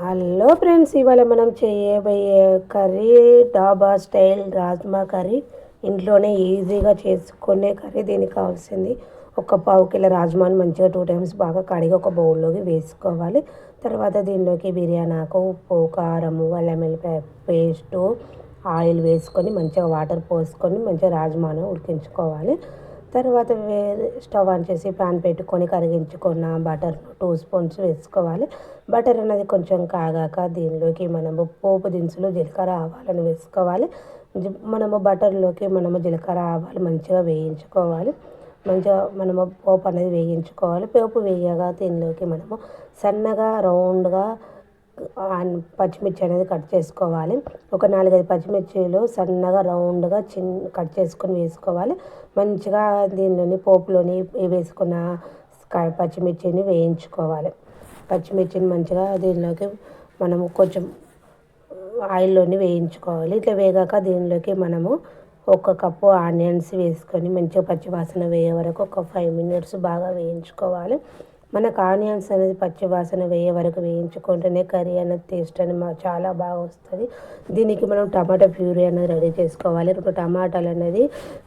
Hello friends, ఇవాళ మనం చేయబోయే కర్రీ డాబా స్టైల్ రాజ్మా కర్రీ. ఇంట్లోనే ఈజీగా చేసుకునే కర్రీ. దీనికి కావాల్సింది ఒక పావు కిలో రాజ్మాని మంచిగా 2 టైమ్స్ బాగా కడిగి ఒక బౌల్లోకి వేసుకోవాలి. తర్వాత దీనిలోకి బిర్యానీ ఆకు, ఉప్పు, కారము, అల్లం వెల్లిపాయ పేస్టు, ఆయిల్ వేసుకొని మంచిగా వాటర్ పోసుకొని మంచిగా రాజ్మాను ఉడికించుకోవాలి. తర్వాత స్టవ్ ఆన్ చేసి ప్యాన్ పెట్టుకొని కరిగించుకున్న బటర్ 2 స్పూన్స్ వేసుకోవాలి. బటర్ అనేది కొంచెం కాగాక దీనిలోకి మనము పోపు దినుసులు, జీలకర్ర, ఆవాలను వేసుకోవాలి. మనము బటర్లోకి జీలకర్ర, ఆవాలు మంచిగా వేయించుకోవాలి. మంచిగా మనము పోపు అనేది వేయించుకోవాలి. పోపు వేయగా దీనిలోకి మనము సన్నగా రౌండ్గా పచ్చిమిర్చి అనేది కట్ చేసుకోవాలి. ఒక 4-5 పచ్చిమిర్చిలు సన్నగా రౌండ్గా కట్ చేసుకొని వేసుకోవాలి. మంచిగా దీనిలోని పోపులోని వేసుకున్న పచ్చిమిర్చిని వేయించుకోవాలి. పచ్చిమిర్చిని మంచిగా దీనిలోకి మనము కొంచెం ఆయిల్లోని వేయించుకోవాలి. ఇట్లా వేగాక దీనిలోకి మనము 1 కప్పు ఆనియన్స్ వేసుకొని మంచిగా పచ్చివాసన వేయే వరకు ఒక 5 మినిట్స్ బాగా వేయించుకోవాలి. మనకు ఆనియన్స్ అనేది పచ్చివాసన వేయే వరకు వేయించుకుంటేనే కర్రీ అనేది టేస్ట్ అనేది చాలా బాగా వస్తుంది. దీనికి మనం టమాటా ప్యూరీ అనేది రెడీ చేసుకోవాలి. 2 టమాటాలు అనేది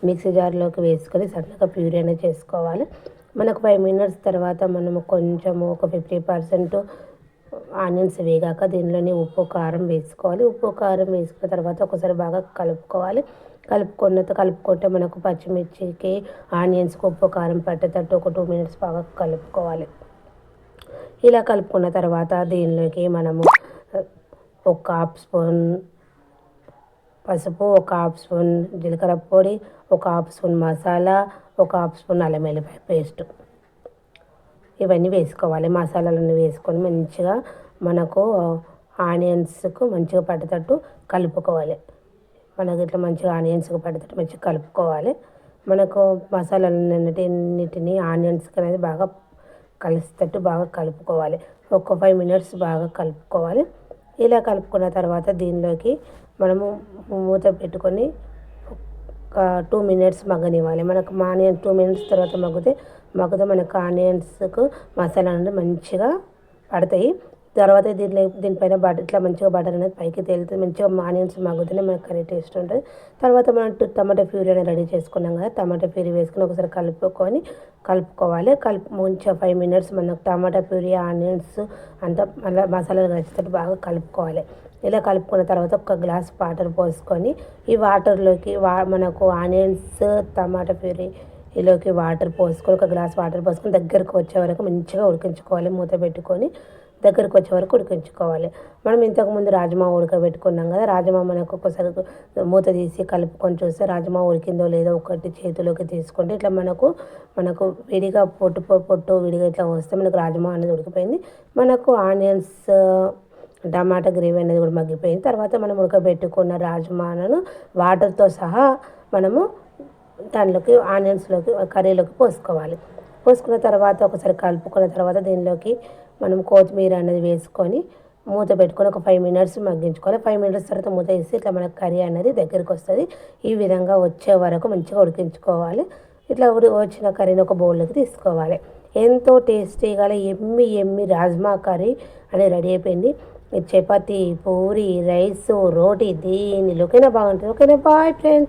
మిక్సీ జార్లోకి వేసుకొని సన్నగా ప్యూరీ అనేది చేసుకోవాలి. మనకు 5 మినిట్స్ తర్వాత మనము కొంచెము ఒక 50% ఆనియన్స్ వేగాక దీనిలోని ఉప్పు, కారం వేసుకోవాలి. ఉప్పు, కారం వేసుకున్న తర్వాత ఒకసారి బాగా కలుపుకోవాలి. కలుపుకుంటే మనకు పచ్చిమిర్చికి, ఆనియన్స్కి ఉప్పు, కారం పట్టేటట్టు ఒక 2 మినిట్స్ బాగా కలుపుకోవాలి. ఇలా కలుపుకున్న తర్వాత దీనిలోకి మనము 1 హాఫ్ స్పూన్ పసుపు, 1 హాఫ్ స్పూన్ జీలకర్ర పొడి, 1 half spoon masala, 1 half spoon అల్లం వెల్లిపాయ పేస్ట్ ఇవన్నీ వేసుకోవాలి. మసాలాలన్నీ వేసుకొని మంచిగా మనకు ఆనియన్స్కు మంచిగా పట్టేటట్టు కలుపుకోవాలి. మనకి ఇట్లా మంచిగా ఆనియన్స్కి పట్టేటట్టు మంచిగా కలుపుకోవాలి. మనకు మసాలాలన్నిటిని ఆనియన్స్కి అనేది బాగా కలిసేటట్టు బాగా కలుపుకోవాలి. ఒక 5 మినిట్స్ బాగా కలుపుకోవాలి. ఇలా కలుపుకున్న తర్వాత దీనిలోకి మనము మూత పెట్టుకొని ఒక 2 మినిట్స్ మగ్గనివ్వాలి. మనకు ఆనియన్ 2 మినిట్స్ తర్వాత మగ్గితే మనకు ఆనియన్స్కు మసాలా అనేది మంచిగా పడతాయి. తర్వాత దీనిపైన ఇట్లా మంచిగా బటర్ అనేది పైకి తేలుతుంది. మంచిగా ఆనియన్స్ మగ్గుతూనే మనకు కర్రీ టేస్ట్ ఉంటుంది. తర్వాత మనం టమాటా ప్యూరీ అనేది రెడీ చేసుకున్నాం కదా, టమాటా ప్యూరీ వేసుకొని ఒకసారి కలుపుకోవాలి. మంచిగా 5 మినిట్స్ మనకు టమాటా ప్యూరీ, ఆనియన్స్ అంతా మళ్ళీ మసాలాలు కలిసేటట్టు బాగా కలుపుకోవాలి. ఇలా కలుపుకున్న తర్వాత 1 గ్లాస్ వాటర్ పోసుకొని ఈ వాటర్లోకి మనకు ఆనియన్స్, టమాటా ప్యూరీలోకి వాటర్ పోసుకొని 1 గ్లాస్ వాటర్ పోసుకొని దగ్గరకు వచ్చే వరకు మంచిగా ఉడికించుకోవాలి. మూత పెట్టుకొని దగ్గరకు వచ్చే వరకు ఉడికించుకోవాలి. మనం ఇంతకుముందు రాజ్మా ఉడకబెట్టుకున్నాం కదా, రాజ్మా మనకు ఒకసారి మూత తీసి కలుపుకొని చూస్తే రాజ్మా ఉడికిందో లేదో ఒకటి చేతిలోకి తీసుకుంటే ఇట్లా మనకు విడిగా పొట్టు విడిగా ఇట్లా వస్తే మనకు రాజ్మా అనేది ఉడికిపోయింది. మనకు ఆనియన్స్, టమాటా గ్రేవీ అనేది కూడా మగ్గిపోయింది. తర్వాత మనం ఉడకబెట్టుకున్న రాజ్మాను వాటర్తో సహా మనము దానిలోకి ఆనియన్స్లోకి కర్రీలోకి పోసుకున్న తర్వాత ఒకసారి కలుపుకున్న తర్వాత దీనిలోకి మనం కొత్తిమీర అనేది వేసుకొని మూత పెట్టుకొని ఒక 5 మినిట్స్ మగ్గించుకోవాలి. 5 మినిట్స్ తర్వాత మూత వేసి ఇట్లా మనకు కర్రీ అనేది దగ్గరికి వస్తుంది. ఈ విధంగా వచ్చే వరకు మంచిగా ఉడికించుకోవాలి. ఇట్లా వచ్చిన కర్రీని ఒక బౌల్లోకి తీసుకోవాలి. ఎంతో టేస్టీగా ఎమ్మి రాజ్మా కర్రీ అనేది రెడీ అయిపోయింది. చపాతీ, పూరి, రైస్, రోటీ దేనిలోకైనా బాగుంటుంది. ఓకేనా, బాయ్ ఫ్రెండ్స్.